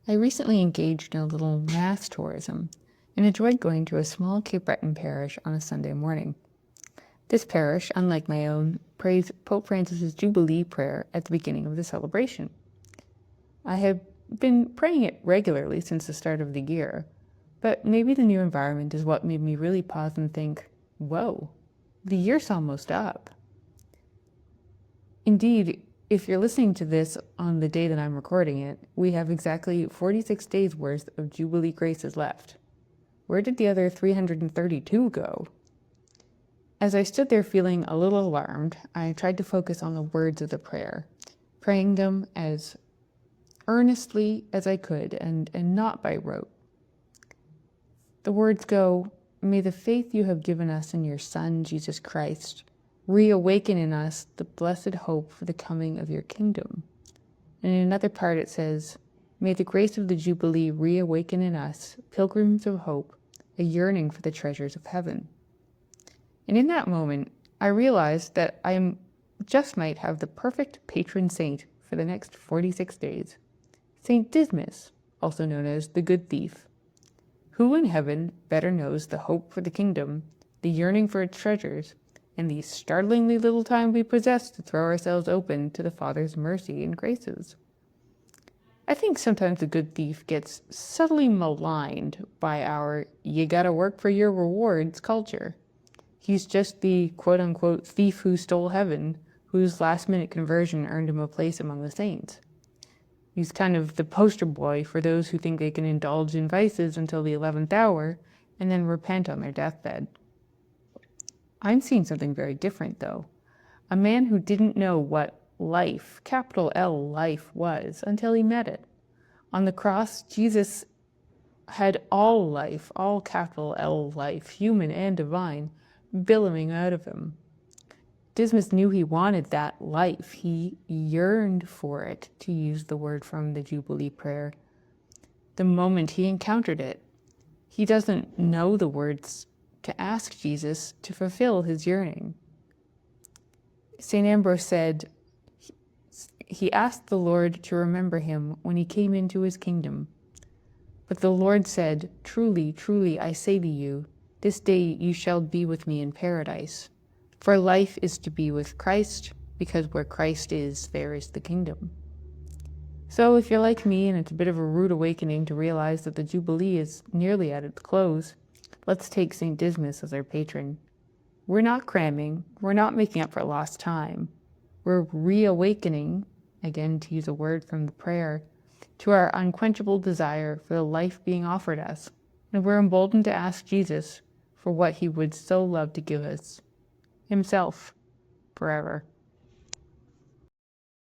I recently engaged in a little mass tourism and enjoyed going to a small Cape Breton parish on a Sunday morning. This parish, unlike my own, prays Pope Francis's Jubilee prayer at the beginning of the celebration. I have been praying it regularly since the start of the year, but maybe the new environment is what made me really pause and think, whoa, the year's almost up. Indeed, if you're listening to this on the day that I'm recording it, we have exactly 46 days worth of Jubilee graces left. Where did the other 332 go? As I stood there feeling a little alarmed, I tried to focus on the words of the prayer, praying them as earnestly as I could and not by rote. The words go, "May the faith you have given us in your Son, Jesus Christ, reawaken in us the blessed hope for the coming of your kingdom." And in another part it says, "May the grace of the Jubilee reawaken in us, pilgrims of hope, a yearning for the treasures of heaven." And in that moment, I realized that I just might have the perfect patron saint for the next 46 days. Saint Dismas, also known as the Good Thief. Who in heaven better knows the hope for the kingdom, the yearning for its treasures, and the startlingly little time we possess to throw ourselves open to the Father's mercy and graces? I think sometimes the good thief gets subtly maligned by our "you gotta work for your rewards" culture. He's just the quote-unquote thief who stole heaven, whose last-minute conversion earned him a place among the saints. He's kind of the poster boy for those who think they can indulge in vices until the 11th hour and then repent on their deathbed. I'm seeing something very different, though. A man who didn't know what life, capital L life, was until he met it. On the cross, Jesus had all life, all capital L life, human and divine, billowing out of him. Dismas knew he wanted that life. He yearned for it, to use the word from the Jubilee prayer, the moment he encountered it. He doesn't know the words to ask Jesus to fulfill his yearning. St. Ambrose said, he asked the Lord to remember him when he came into his kingdom. But the Lord said, "Truly, truly, I say to you, this day you shall be with me in paradise." For life is to be with Christ, because where Christ is, there is the kingdom. So if you're like me and it's a bit of a rude awakening to realize that the Jubilee is nearly at its close, let's take St. Dismas as our patron. We're not cramming, we're not making up for lost time. We're reawakening, again to use a word from the prayer, to our unquenchable desire for the life being offered us, and we're emboldened to ask Jesus for what he would so love to give us, himself, forever.